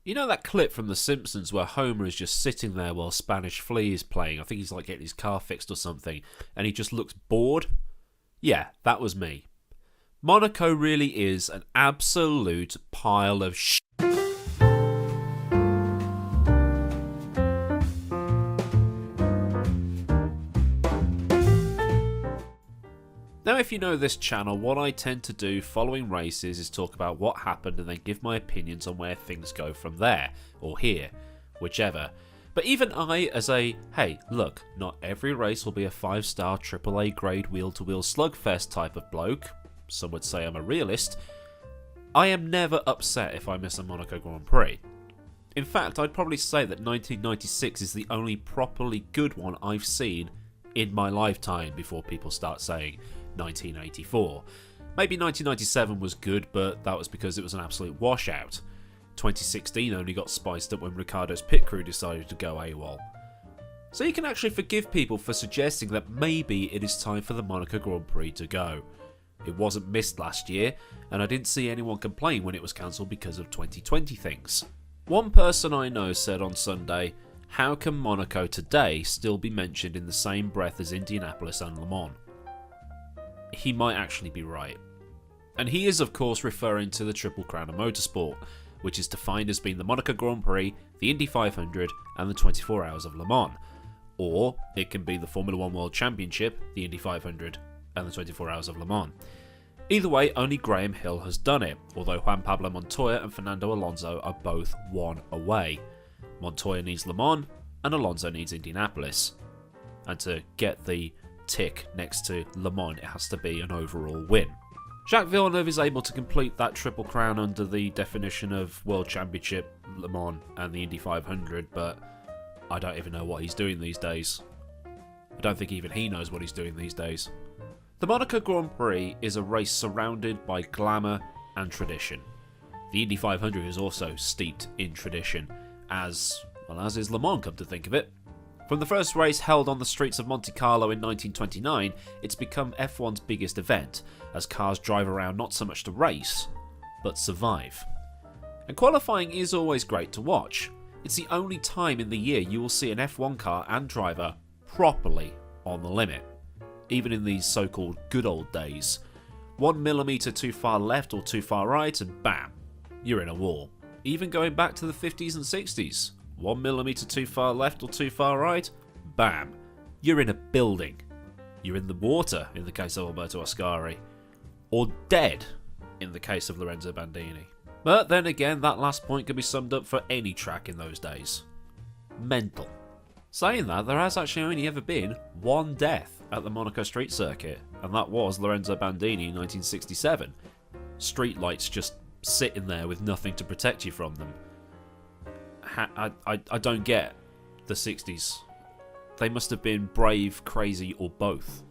You know that clip from The Simpsons where Homer is just sitting there while Spanish Flea is playing? I think he's like getting his car fixed or something, and he just looks bored? Yeah, that was me. Monaco really is an absolute pile of shit. Now, if you know this channel, what I tend to do following races is talk about what happened and then give my opinions on where things go from there, or here, whichever. But even I, as a, hey, look, not every race will be a 5-star AAA grade wheel-to-wheel slugfest type of bloke, some would say I'm a realist, I am never upset if I miss a Monaco Grand Prix. In fact, I'd probably say that 1996 is the only properly good one I've seen in my lifetime before people start saying 1984. Maybe 1997 was good, but that was because it was an absolute washout. 2016 only got spiced up when Ricciardo's pit crew decided to go AWOL. So you can actually forgive people for suggesting that maybe it is time for the Monaco Grand Prix to go. It wasn't missed last year, and I didn't see anyone complain when it was cancelled because of 2020 things. One person I know said on Sunday, how can Monaco today still be mentioned in the same breath as Indianapolis and Le Mans? He might actually be right. And he is of course referring to the Triple Crown of Motorsport, which is defined as being the Monaco Grand Prix, the Indy 500 and the 24 Hours of Le Mans. Or it can be the Formula 1 World Championship, the Indy 500 and the 24 Hours of Le Mans. Either way, only Graham Hill has done it, although Juan Pablo Montoya and Fernando Alonso are both one away. Montoya needs Le Mans and Alonso needs Indianapolis. And to get the tick next to Le Mans, it has to be an overall win. Jacques Villeneuve is able to complete that Triple Crown under the definition of World Championship, Le Mans and the Indy 500, but I don't even know what he's doing these days. I don't think even he knows what he's doing these days. The Monaco Grand Prix is a race surrounded by glamour and tradition. The Indy 500 is also steeped in tradition, as is Le Mans, come to think of it. From the first race held on the streets of Monte Carlo in 1929, it's become F1's biggest event, as cars drive around not so much to race, but survive. And qualifying is always great to watch. It's the only time in the year you will see an F1 car and driver properly on the limit. Even in these so-called good old days. 1 millimetre too far left or too far right and bam, you're in a wall. Even going back to the 50s and 60s. 1 millimetre too far left or too far right, bam, you're in a building. You're in the water in the case of Alberto Ascari. Or dead in the case of Lorenzo Bandini. But then again, that last point could be summed up for any track in those days. Mental. Saying that, there has actually only ever been one death at the Monaco Street Circuit, and that was Lorenzo Bandini in 1967. Street lights just sitting there with nothing to protect you from them. I don't get the 60s. They must have been brave, crazy, or both.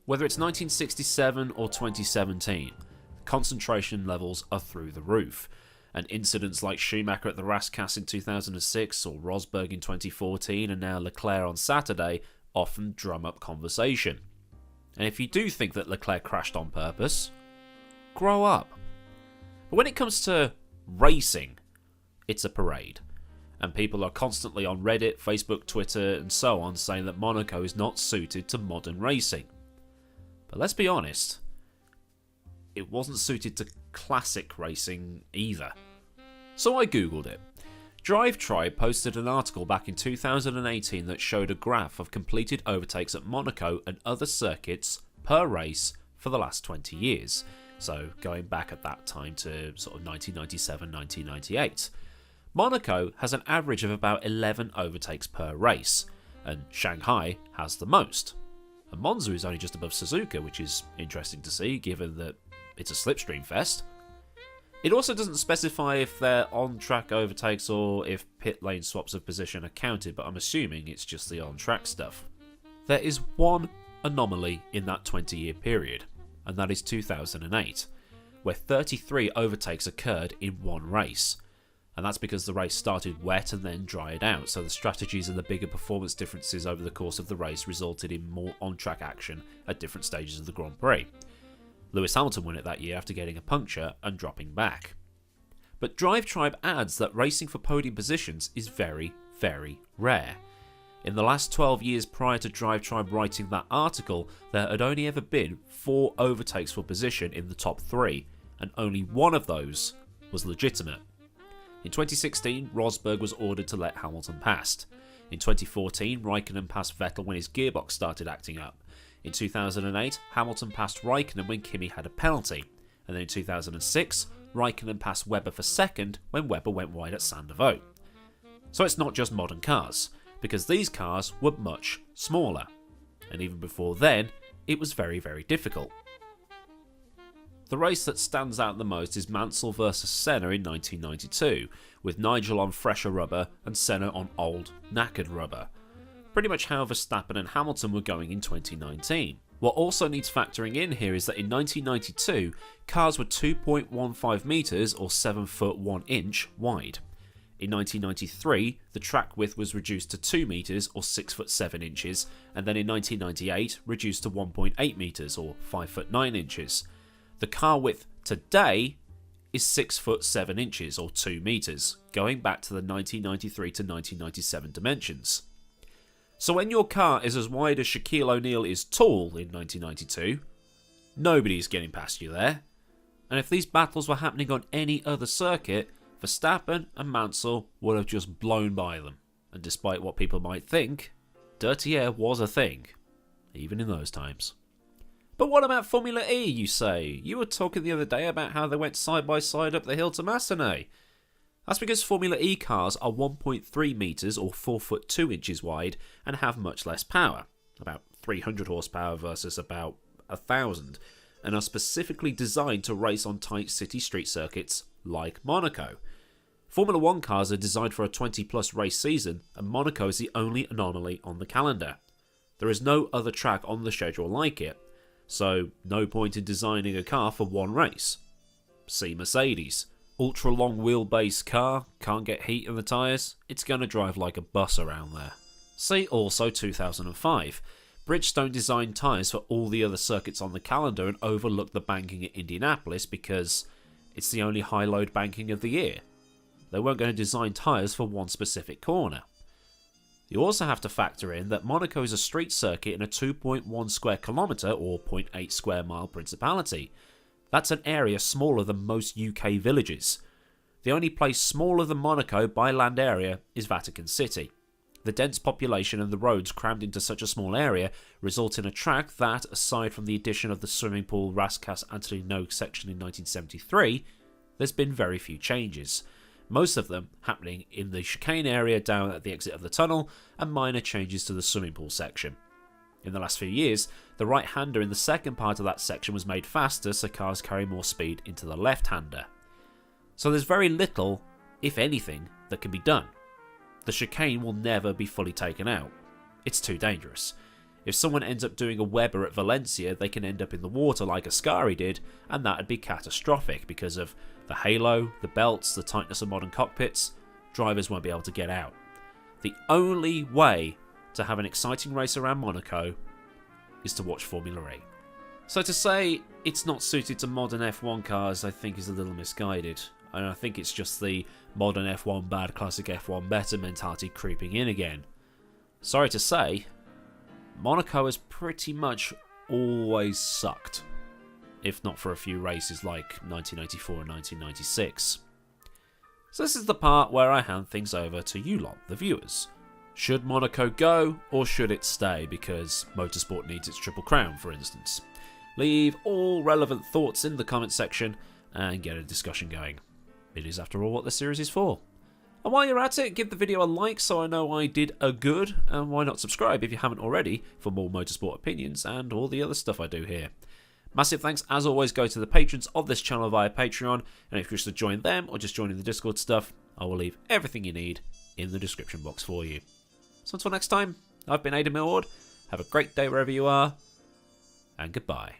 Whether it's 1967 or 2017, the concentration levels are through the roof, and incidents like Schumacher at the Rascasse in 2006 or Rosberg in 2014 and now Leclerc on Saturday often drum up conversation. And if you do think that Leclerc crashed on purpose, grow up. But when it comes to racing, it's a parade. And people are constantly on Reddit, Facebook, Twitter and so on saying that Monaco is not suited to modern racing. But let's be honest, it wasn't suited to classic racing either. So I googled it. Drive Tribe posted an article back in 2018 that showed a graph of completed overtakes at Monaco and other circuits per race for the last 20 years. So going back at that time to sort of 1997, 1998. Monaco has an average of about 11 overtakes per race, and Shanghai has the most. And Monza is only just above Suzuka, which is interesting to see given that it's a slipstream fest. It also doesn't specify if they're on-track overtakes or if pit lane swaps of position are counted, but I'm assuming it's just the on-track stuff. There is one anomaly in that 20-year period, and that is 2008, where 33 overtakes occurred in one race. And that's because the race started wet and then dried out, so the strategies and the bigger performance differences over the course of the race resulted in more on-track action at different stages of the Grand Prix. Lewis Hamilton won it that year after getting a puncture and dropping back. But Drive Tribe adds that racing for podium positions is very, very rare. In the last 12 years prior to Drive Tribe writing that article, there had only ever been 4 overtakes for position in the top 3, and only one of those was legitimate. In 2016, Rosberg was ordered to let Hamilton pass. In 2014, Raikkonen passed Vettel when his gearbox started acting up. In 2008, Hamilton passed Raikkonen when Kimi had a penalty. And then in 2006, Raikkonen passed Webber for second when Webber went wide at Sandoval. So it's not just modern cars, because these cars were much smaller. And even before then, it was very, very difficult. The race that stands out the most is Mansell versus Senna in 1992, with Nigel on fresher rubber and Senna on old, knackered rubber. Pretty much how Verstappen and Hamilton were going in 2019. What also needs factoring in here is that in 1992, cars were 2.15 metres or 7 foot 1 inch wide. In 1993, the track width was reduced to 2 metres or 6 foot 7 inches, and then in 1998, reduced to 1.8 metres or 5 foot 9 inches. The car width today is 6 foot 7 inches or 2 metres, going back to the 1993 to 1997 dimensions. So when your car is as wide as Shaquille O'Neal is tall in 1992, nobody's getting past you there. And if these battles were happening on any other circuit, Verstappen and Mansell would have just blown by them. And despite what people might think, dirty air was a thing, even in those times. But what about Formula E, you say? You were talking the other day about how they went side by side up the hill to Massenet. That's because Formula E cars are 1.3 metres or 4 foot 2 inches wide and have much less power, about 300 horsepower versus about 1,000, and are specifically designed to race on tight city street circuits like Monaco. Formula 1 cars are designed for a 20 plus race season, and Monaco is the only anomaly on the calendar. There is no other track on the schedule like it, so no point in designing a car for one race. See Mercedes. Ultra long wheelbase car, can't get heat in the tyres, it's going to drive like a bus around there. See also 2005. Bridgestone designed tyres for all the other circuits on the calendar and overlooked the banking at Indianapolis because it's the only high load banking of the year. They weren't going to design tyres for one specific corner. You also have to factor in that Monaco is a street circuit in a 2.1 square kilometre or 0.8 square mile principality. That's an area smaller than most UK villages. The only place smaller than Monaco by land area is Vatican City. The dense population and the roads crammed into such a small area result in a track that, aside from the addition of the swimming pool Rascasse Antonino section in 1973, there's been very few changes. Most of them happening in the chicane area down at the exit of the tunnel, and minor changes to the swimming pool section. In the last few years, the right-hander in the second part of that section was made faster so cars carry more speed into the left-hander. So there's very little, if anything, that can be done. The chicane will never be fully taken out. It's too dangerous. If someone ends up doing a Webber at Valencia, they can end up in the water like Ascari did, and that would be catastrophic because of the halo, the belts, the tightness of modern cockpits. Drivers won't be able to get out. The only way to have an exciting race around Monaco is to watch Formula E. So to say it's not suited to modern F1 cars, I think is a little misguided. And I think it's just the modern F1 bad, classic F1 better mentality creeping in again. Sorry to say, Monaco has pretty much always sucked, if not for a few races like 1984 and 1996. So this is the part where I hand things over to you lot, the viewers. Should Monaco go, or should it stay because motorsport needs its triple crown, for instance? Leave all relevant thoughts in the comment section and get a discussion going. It is, after all, what this series is for. And while you're at it, give the video a like so I know I did a good, and why not subscribe if you haven't already for more motorsport opinions and all the other stuff I do here. Massive thanks, as always, go to the patrons of this channel via Patreon, and if you wish to join them or just joining the Discord stuff, I will leave everything you need in the description box for you. So until next time, I've been Millward. Have a great day wherever you are, and goodbye.